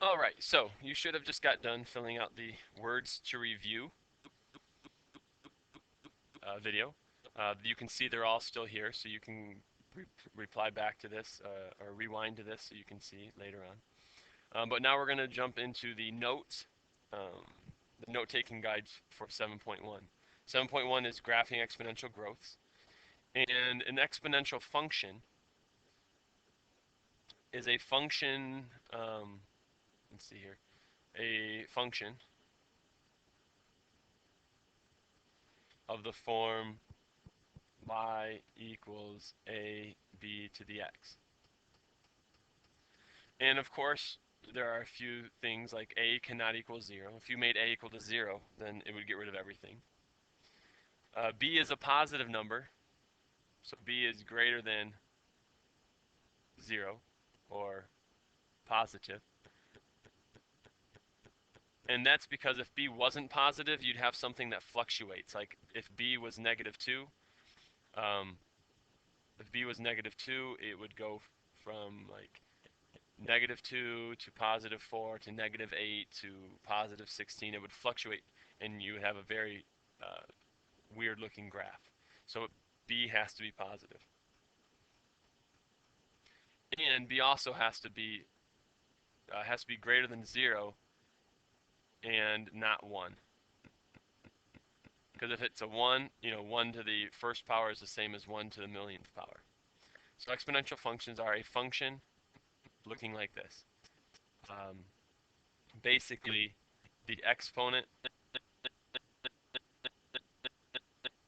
All right, so you should have just got done filling out the words to review video. You can see they're all still here, so you can re reply back to this or rewind to this so you can see later on. But now we're going to jump into um, the note-taking guides for 7.1. 7.1 is graphing exponential growths, and an exponential function is a function. Let's see here, a function of the form y equals a b to the x. And of course, there are a few things like a cannot equal 0. If you made a equal to 0, then it would get rid of everything. B is a positive number, so b is greater than 0 or positive. And that's because if b wasn't positive, you'd have something that fluctuates. Like if b was negative 2, um, if b was negative 2, it would go from like negative 2 to positive 4 to negative 8 to positive 16. It would fluctuate, and you would have a very weird looking graph. So b has to be positive. And b also has to be greater than 0 and not 1. Because if it's a 1, 1 to the first power is the same as 1 to the millionth power. So exponential functions are a function looking like this. Um, Basically, the exponent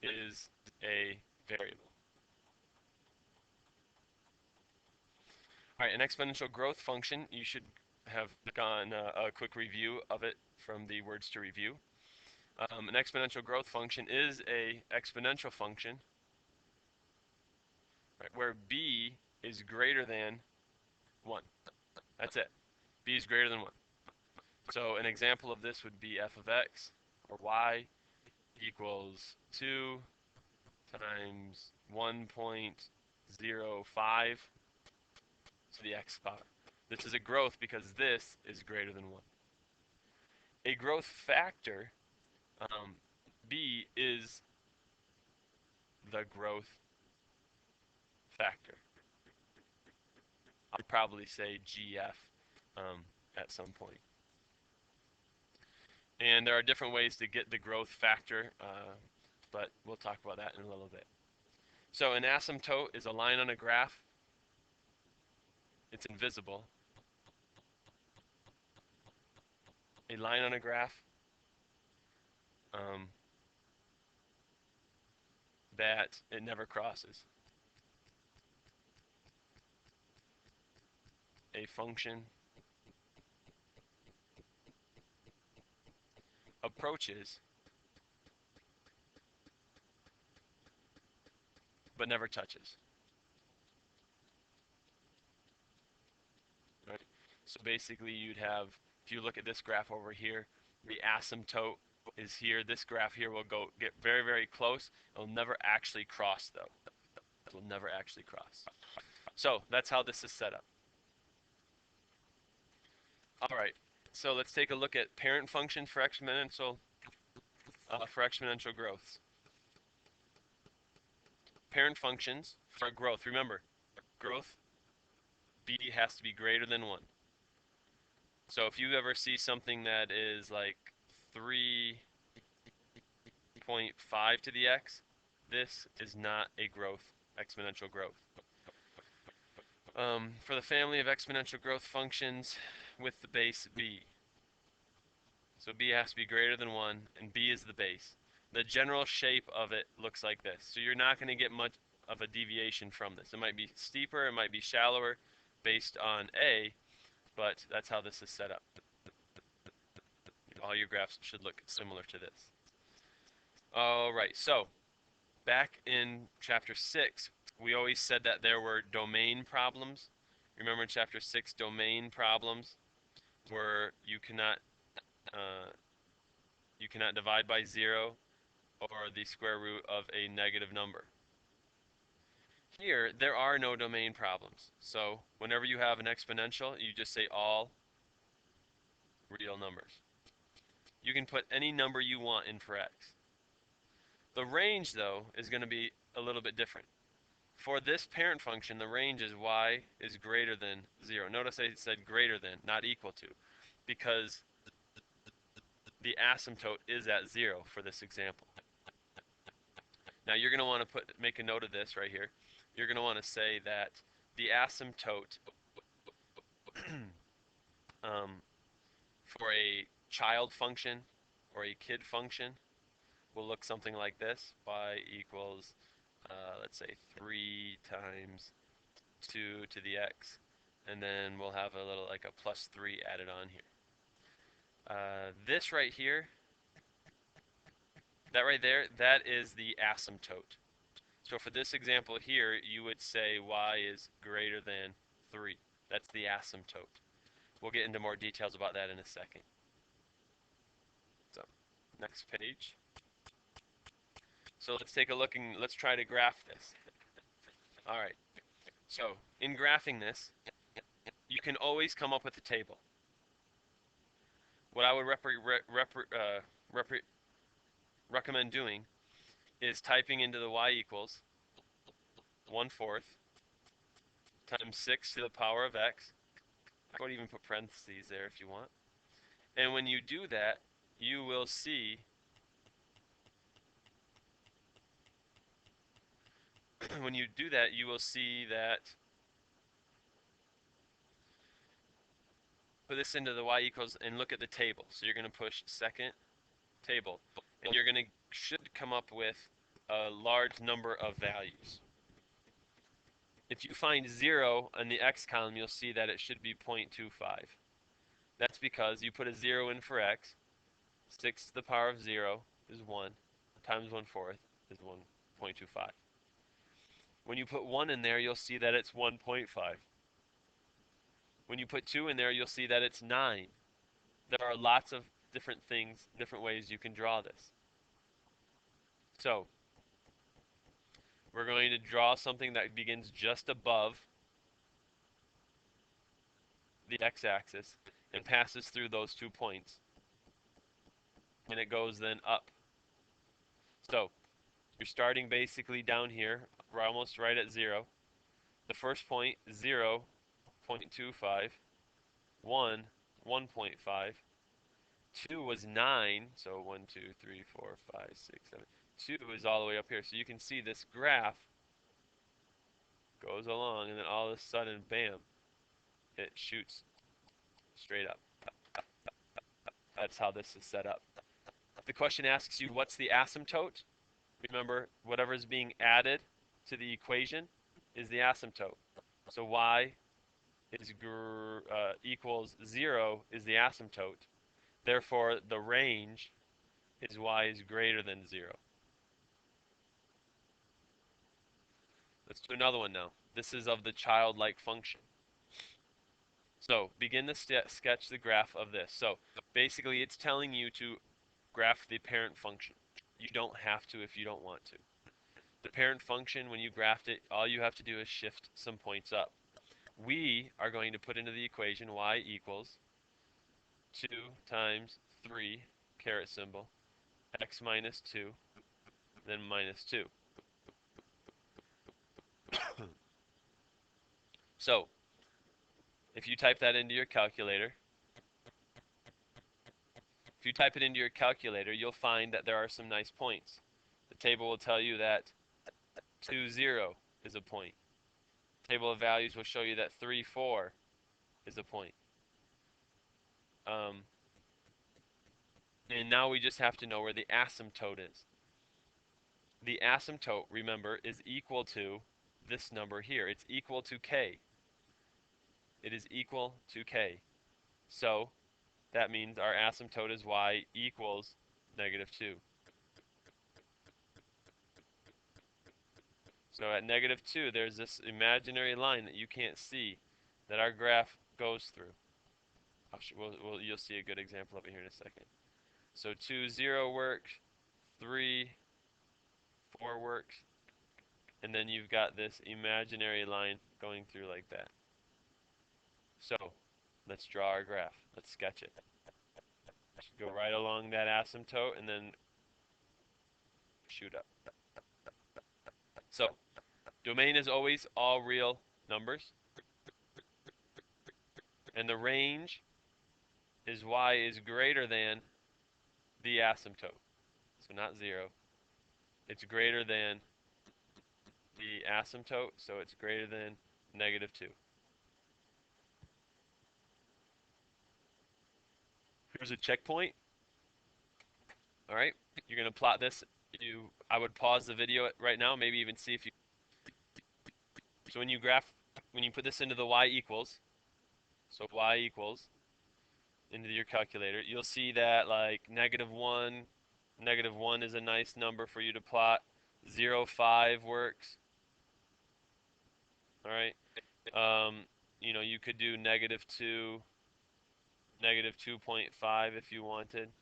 is a variable. All right, an exponential growth function, you should have gone a quick review of it from the words to review. An exponential growth function is a exponential function, right, where b is greater than 1. That's it. B is greater than 1. So an example of this would be f of x, or y, equals 2 times 1.05 to the x power. This is a growth because this is greater than 1. A growth factor, b is the growth factor. I'd probably say GF at some point. And there are different ways to get the growth factor, but we'll talk about that in a little bit. So an asymptote is a line on a graph. It's invisible. A line on a graph um, that it never crosses. A function approaches but never touches. Right? So basically you'd have, if you look at this graph over here, the asymptote is here. This graph here will get very, very close. It'll never actually cross though. It will never actually cross. So that's how this is set up. All right, so let's take a look at parent function for exponential growths. Parent functions for growth. Remember, growth b has to be greater than 1. So if you ever see something that is like 3.5 to the x, this is not a exponential growth. For the family of exponential growth functions with the base b. So b has to be greater than 1, and b is the base. The general shape of it looks like this. So you're not going to get much of a deviation from this. It might be steeper, it might be shallower based on a, but that's how this is set up. All your graphs should look similar to this. All right, so back in chapter 6, we always said that there were domain problems. Remember in chapter 6, domain problems where you cannot divide by 0 or the square root of a negative number. Here, there are no domain problems. So whenever you have an exponential, you just say all real numbers. You can put any number you want in for x. The range, though, is going to be a little bit different. For this parent function, the range is y is greater than 0. Notice I said greater than, not equal to, because the asymptote is at 0 for this example. Now you're going to want to make a note of this right here. You're going to want to say that the asymptote for a child function or a kid function will look something like this. Y equals, let's say, 3 times 2 to the x. And then we'll have a little, like a plus 3 added on here. This right here, that right there, that is the asymptote. So for this example here, you would say y is greater than 3. That's the asymptote. We'll get into more details about that in a second. So, next page. So let's take a look and let's try to graph this. All right. So in graphing this, you can always come up with a table. What I would recommend doing is typing into the y equals 1/4 times 6 to the power of x. I would even put parentheses there if you want. And when you do that, you will see that put this into the y equals and look at the table. So you're going to push second table, and you're going to should come up with a large number of values. If you find 0 in the x column, you'll see that it should be 0.25. That's because you put a 0 in for x. 6 to the power of 0 is 1, times 1/4 is 1.25. When you put 1 in there, you'll see that it's 1.5. When you put 2 in there, you'll see that it's 9. There are lots of different things, different ways you can draw this. So, we're going to draw something that begins just above the x-axis and passes through those 2 points. And it goes then up. So, you're starting basically down here. We're almost right at 0. The first point, 0, 0.25. 1, 1.5. 2 was 9, so 1, 2, 3, 4, 5, 6, 7. 2 is all the way up here. So you can see this graph goes along, and then all of a sudden, bam, it shoots straight up. That's how this is set up. The question asks you, what's the asymptote? Remember, whatever is being added to the equation is the asymptote. So y is equals 0 is the asymptote. Therefore, the range is y is greater than 0. Let's do another one now. This is of the childlike function. So begin to sketch the graph of this. So basically, it's telling you to graph the parent function. You don't have to if you don't want to. The parent function, when you graphed it, all you have to do is shift some points up. We are going to put into the equation y equals 2 times 3, caret symbol, x minus 2, then minus 2. So, if you type that into your calculator, you'll find that there are some nice points. The table will tell you that 2, 0 is a point. The table of values will show you that 3, 4 is a point. And now we just have to know where the asymptote is. The asymptote, remember, is equal to this number here. It's equal to k. It is equal to k. So that means our asymptote is y equals -2. So at -2, there's this imaginary line that you can't see that our graph goes through. You'll see a good example of it here in a second. So 2, 0 works, 3, 4 works, and then you've got this imaginary line going through like that. So let's draw our graph. Let's sketch it. Go right along that asymptote and then shoot up. So, domain is always all real numbers. And the range is y is greater than the asymptote. So not 0. It's greater than the asymptote, so it's greater than -2. Here's a checkpoint. All right, you're going to plot this. I would pause the video right now, maybe even see if you. So when you put this into the y equals, so y equals into your calculator, you'll see that like -1 is a nice number for you to plot. 0, 5 works. All right. You could do -2, -2.5 if you wanted.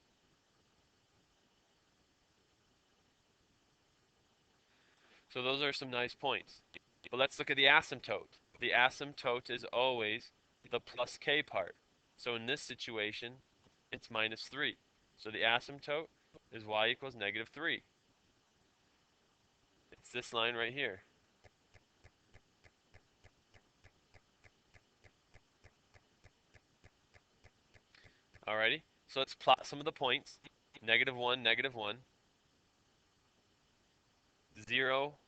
So those are some nice points. But let's look at the asymptote. The asymptote is always the plus k part. So in this situation, it's -3. So the asymptote is y equals -3. It's this line right here. Alrighty, so let's plot some of the points. -1, -1, 0,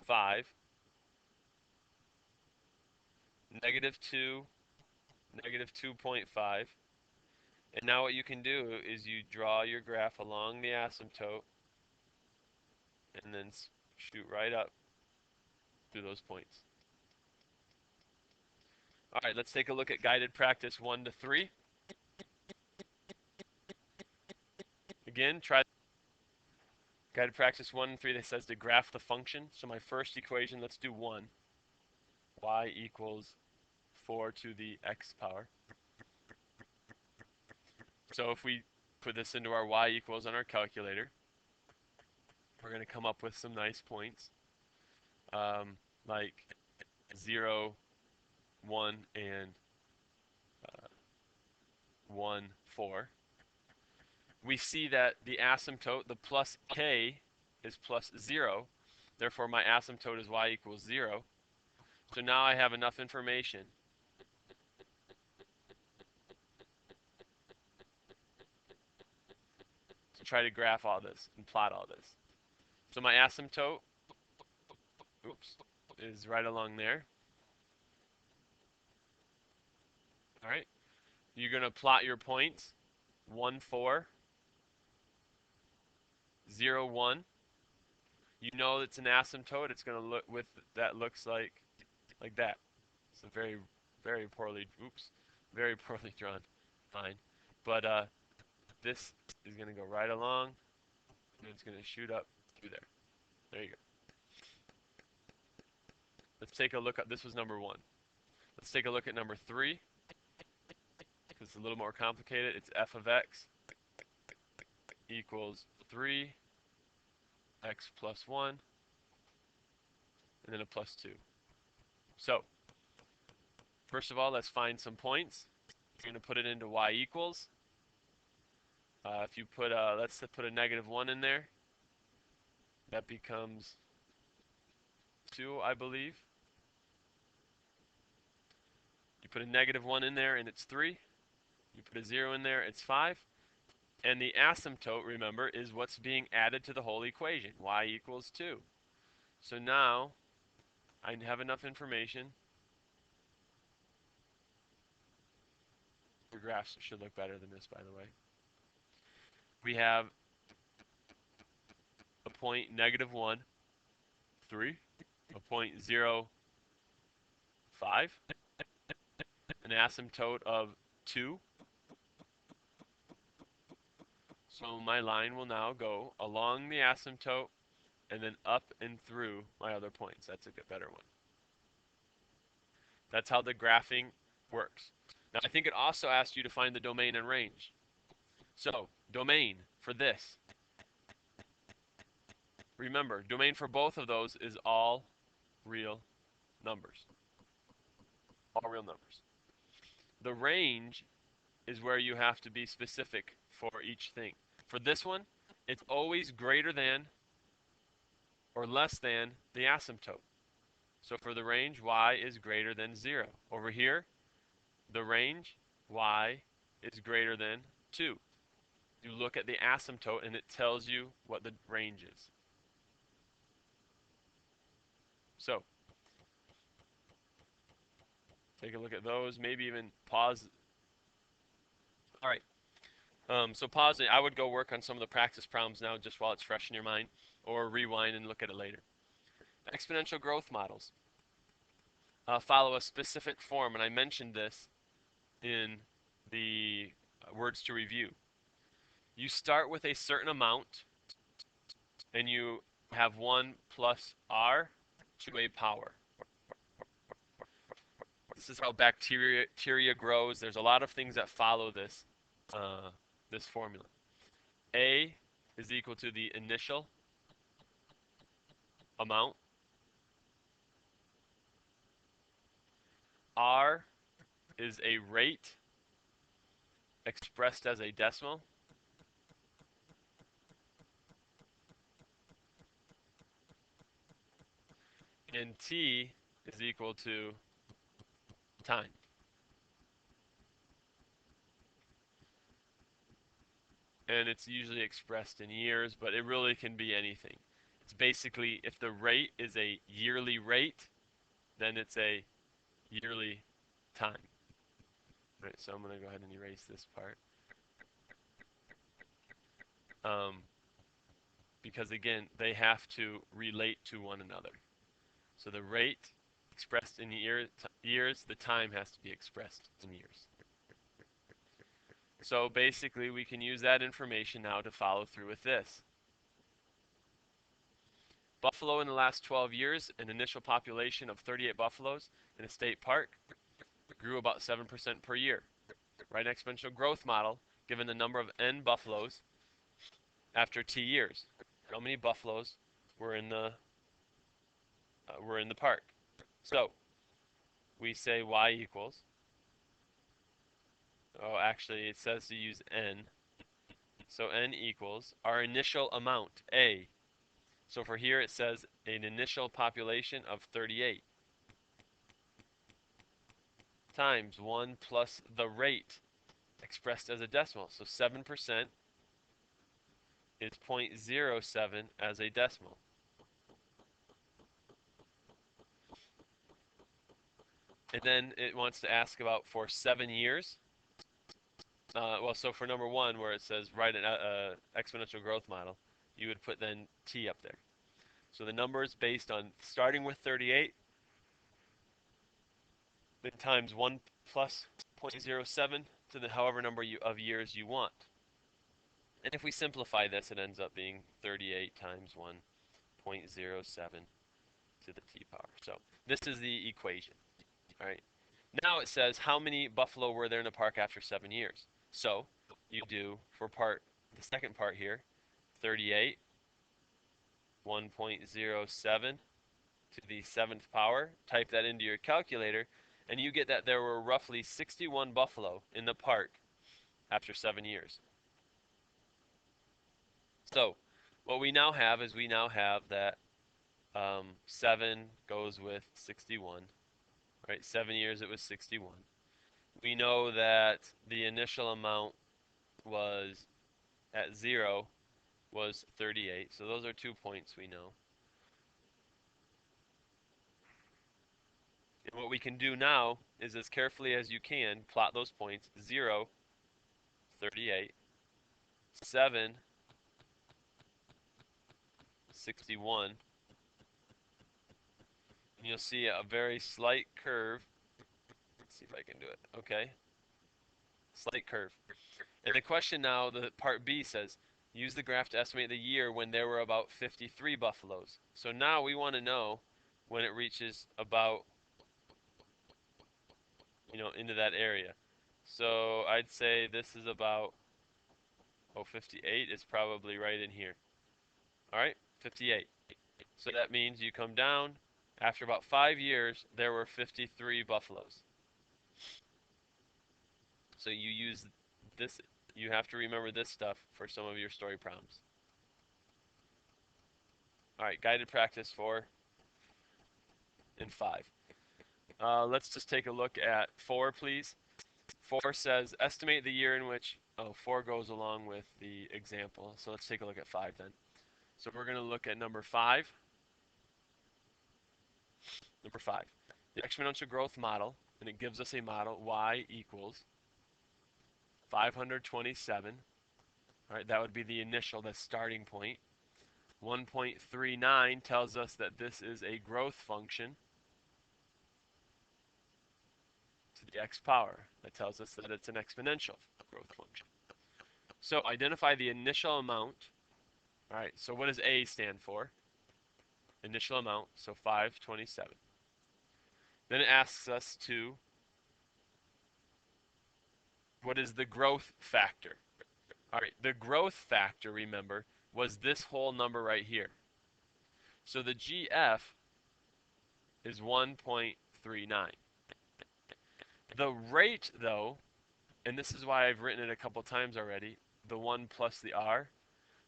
5, -2, -2.5. And now what you can do is you draw your graph along the asymptote and then shoot right up through those points. All right, let's take a look at guided practice 1 to 3. Again, try guided practice 1 and 3 that says to graph the function. So my first equation, let's do 1. Y equals 4 to the x power. So if we put this into our y equals on our calculator, we're going to come up with some nice points, like 0, 1, and 1, 4. We see that the asymptote, the plus k, is plus 0. Therefore, my asymptote is y equals 0. So now I have enough information to try to graph all this and plot all this. So my asymptote, is right along there. All right. You're going to plot your points. 1, 4, 0, 1. You know it's an asymptote. It's going to look with that looks like that. It's a very, very poorly drawn line. But this is going to go right along, and it's going to shoot up through there. There you go. Let's take a look at, this was number 1. Let's take a look at number 3, because it's a little more complicated. It's f of x equals 3, x plus 1, and then a plus 2. So, first of all, let's find some points. You're going to put it into y equals. If you put let's put a -1 in there, that becomes 2, I believe. You put a -1 in there, and it's 3. You put a 0 in there, it's 5. And the asymptote, remember, is what's being added to the whole equation, y equals 2. So now, I have enough information. Your graphs should look better than this, by the way. We have a point -1, 3, a point 0, 5, an asymptote of 2. So my line will now go along the asymptote and then up and through my other points. That's a better one. That's how the graphing works. Now I think it also asked you to find the domain and range. So domain for this. Remember, domain for both of those is all real numbers. All real numbers. The range is where you have to be specific for each thing. For this one, it's always greater than or less than the asymptote. So for the range, y is greater than 0. Over here, the range, y is greater than 2. You look at the asymptote and it tells you what the range is. So take a look at those, maybe even pause. All right, so pausing, I would go work on some of the practice problems now just while it's fresh in your mind, or rewind and look at it later. Exponential growth models follow a specific form, and I mentioned this in the words to review. You start with a certain amount, and you have 1 plus r to a power. This is how bacteria grows. There's a lot of things that follow this, this formula. A is equal to the initial amount. R is a rate expressed as a decimal. And T is equal to time. And it's usually expressed in years, but it really can be anything. It's basically, if the rate is a yearly rate, then it's a yearly time. All right, so I'm going to go ahead and erase this part. Because again, they have to relate to one another. So the rate expressed in years, the time has to be expressed in years. So basically, we can use that information now to follow through with this. Buffalo in the last 12 years, an initial population of 38 buffaloes in a state park, grew about 7% per year. Write an exponential growth model given the number of n buffaloes after t years. How many buffaloes were in the park? So we say y equals. Oh, actually, it says to use n. So n equals our initial amount, a. So for here, it says an initial population of 38 times 1 plus the rate expressed as a decimal. So 7% is 0.07 as a decimal. And then it wants to ask about for 7 years. Well, so for number 1, where it says write an exponential growth model, you would put then t up there. So the number is based on starting with 38, then times 1 plus 0.07 to the however number of years you want. And if we simplify this, it ends up being 38 times 1.07 to the t power. So this is the equation. All right. Now it says how many buffalo were there in the park after 7 years. So you do for the second part here, 38, 1.07 to the 7th power. Type that into your calculator, and you get that there were roughly 61 buffalo in the park after 7 years. So what we now have is that 7 goes with 61. Right, 7 years it was 61. We know that the initial amount was at 0 was 38. So those are 2 points we know. And what we can do now is, as carefully as you can, plot those points. 0, 38, 7, 61. And you'll see a very slight curve. Let's see if I can do it. Okay. Slight curve. And the question now, the part B says, use the graph to estimate the year when there were about 53 buffaloes. So now we want to know when it reaches about, into that area. So I'd say this is about, 58 is probably right in here. All right, 58. So that means you come down, after about 5 years, there were 53 buffaloes. So you use this, you have to remember this stuff for some of your story problems. All right, guided practice 4 and 5. Let's just take a look at 4, please. 4 says, estimate the year in which, 4 goes along with the example. So let's take a look at 5 then. So we're going to look at number 5. Number 5, the exponential growth model, and it gives us a model, y equals 527. All right, that would be the initial, the starting point. 1.39 tells us that this is a growth function to the x power. That tells us that it's an exponential growth function. So identify the initial amount. All right, so what does A stand for? Initial amount, so 527. Then it asks us to, what is the growth factor? All right, the growth factor, remember, was this whole number right here. So the GF is 1.39. The rate, though, and this is why I've written it a couple times already, the 1 plus the R,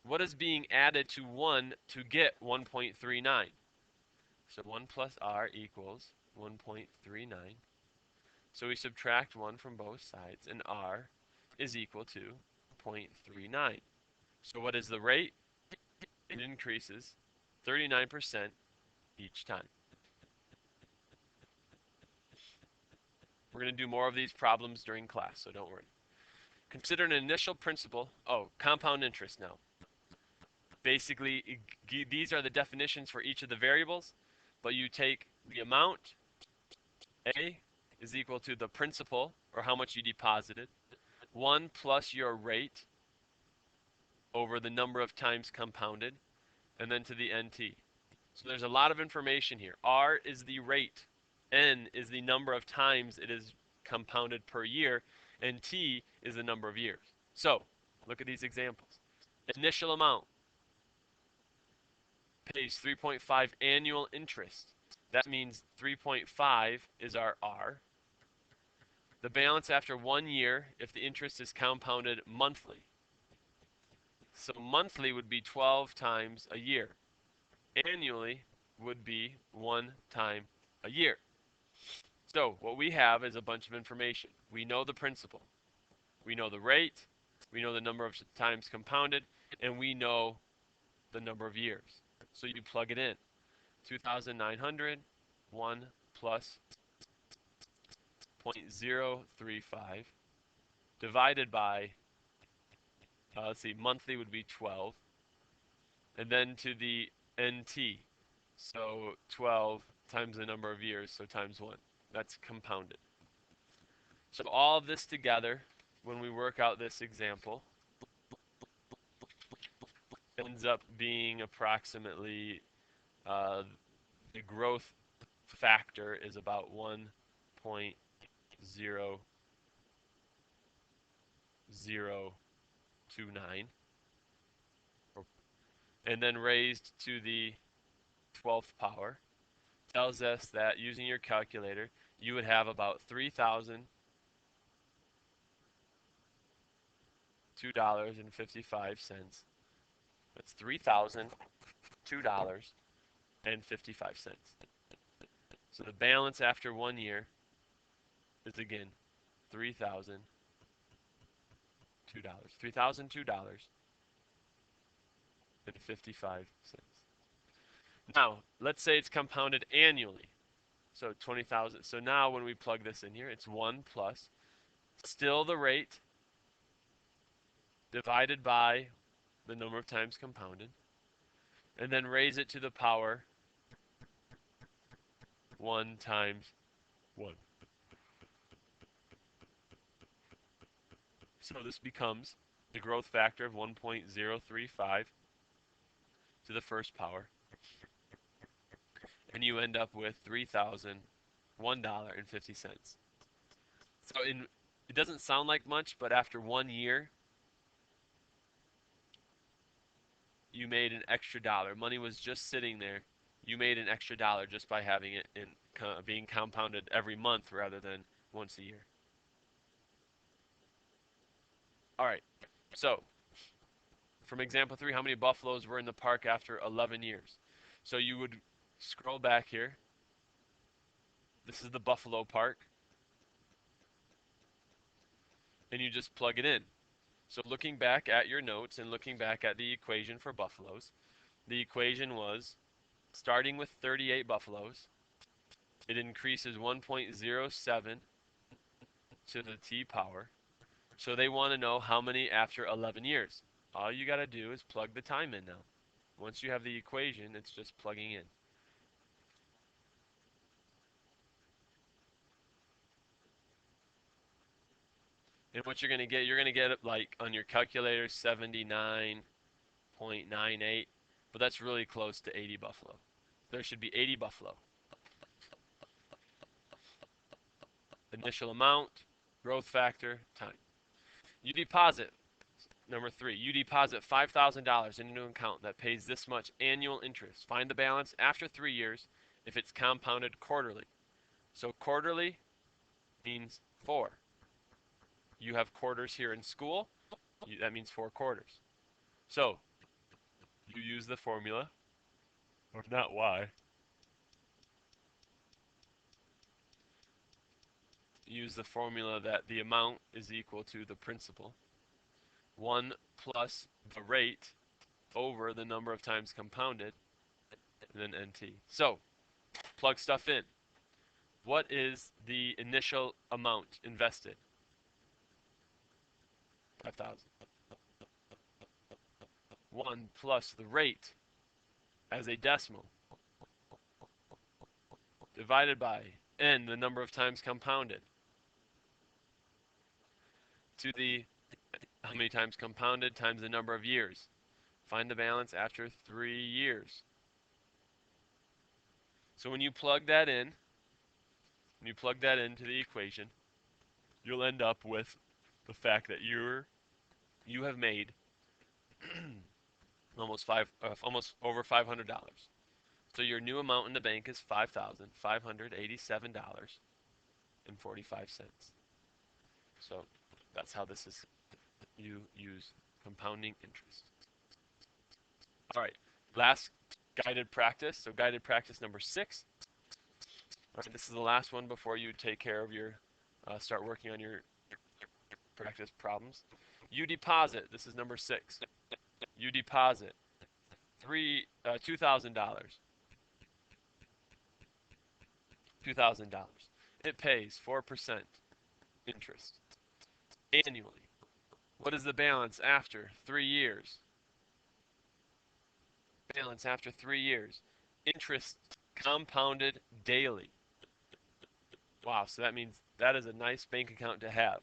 what is being added to 1 to get 1.39? So 1 plus R equals 1.39. So we subtract 1 from both sides, and R is equal to 0.39. So what is the rate? It increases 39% each time. We're going to do more of these problems during class, so don't worry. Consider an initial principal. Oh, compound interest now. Basically, these are the definitions for each of the variables, but you take the amount, A, is equal to the principal, or how much you deposited, 1 plus your rate over the number of times compounded, and then to the NT. So there's a lot of information here. R is the rate. N is the number of times it is compounded per year, and T is the number of years. So look at these examples. Initial amount pays 3.5 annual interest. That means 3.5 is our R. The balance after 1 year if the interest is compounded monthly. So monthly would be 12 times a year. Annually would be 1 time a year. So what we have is a bunch of information. We know the principal. We know the rate. We know the number of times compounded. And we know the number of years. So you plug it in. 2,900, 1 plus 0.035 divided by, let's see, monthly would be 12. And then to the NT. So 12 times the number of years, so times 1. That's compounded. So all of this together, when we work out this example, ends up being approximately, the growth factor is about 1.0029. And then raised to the 12th power tells us that using your calculator, you would have about $3,002.55. That's $3,002.55. So the balance after 1 year is again $3,002. $3,002.55. Now, let's say it's compounded annually. So 20,000. So now when we plug this in here, it's 1 plus still the rate divided by the number of times compounded, and then raise it to the power 1 times 1. So this becomes the growth factor of 1.035 to the first power. And you end up with $3,001.50. So it doesn't sound like much, but after 1 year, you made an extra dollar. Money was just sitting there. You made an extra dollar just by having it being compounded every month rather than once a year. All right, so from example 3, how many buffaloes were in the park after 11 years? So you would scroll back here. This is the buffalo park, and you just plug it in. So looking back at your notes and looking back at the equation for buffaloes, the equation was starting with 38 buffaloes, it increases 1.07 to the t power. So they want to know how many after 11 years. All you got to do is plug the time in now. Once you have the equation, it's just plugging in. And what you're going to get like on your calculator 79.98, but that's really close to 80 buffalo. There should be 80 buffalo. Initial amount, growth factor, time. You deposit, number 3, you deposit $5,000 into an account that pays this much annual interest. Find the balance after 3 years if it's compounded quarterly. So quarterly means 4. You have quarters here in school, that means 4 quarters. So you use the formula, or not y. Use the formula that the amount is equal to the principal. 1 plus the rate over the number of times compounded, and then NT. So plug stuff in. What is the initial amount invested? 5,000. 1 plus the rate as a decimal divided by n, the number of times compounded, to the how many times compounded times the number of years. Find the balance after 3 years. So when you plug that into the equation, you'll end up with the fact that you have made almost over $500. So your new amount in the bank is $5,587.45. So that's how this is. You use compounding interest. All right, last guided practice. So guided practice number 6. All right, this is the last one before you take care of your, start working on your practice problems. You deposit. This is number 6. You deposit $2,000. $2,000. It pays 4% interest annually. What is the balance after 3 years? Balance after 3 years. Interest compounded daily. Wow, so that means that is a nice bank account to have.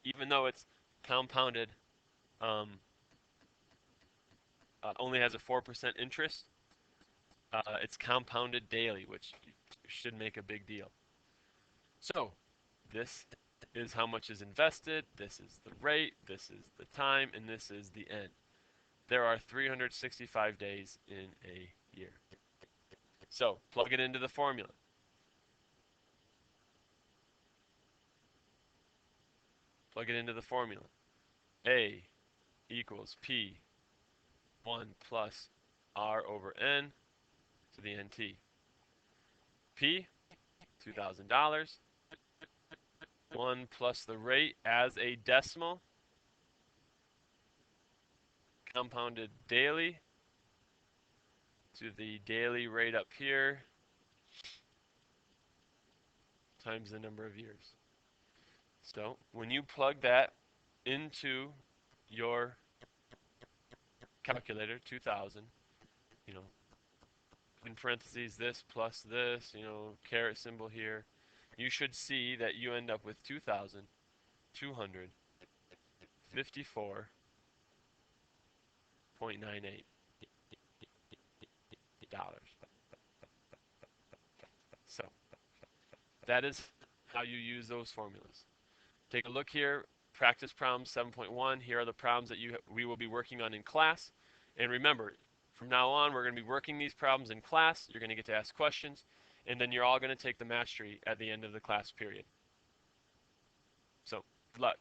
Even though it's compounded, only has a 4% interest, it's compounded daily, which should make a big deal. So this is how much is invested, this is the rate, this is the time, and this is the end. There are 365 days in a year. So plug it into the formula. Plug it into the formula. A equals P 1 plus R over N to the NT. P, $2,000. 1 plus the rate as a decimal, compounded daily, to the daily rate up here, times the number of years. So when you plug that into your calculator, 2,000, in parentheses this plus this, caret symbol here, you should see that you end up with $2,254.98. So that is how you use those formulas. Take a look here, practice problems 7.1. Here are the problems that we will be working on in class. And remember, from now on, we're going to be working these problems in class. You're going to get to ask questions, and then you're all going to take the mastery at the end of the class period. So, good luck.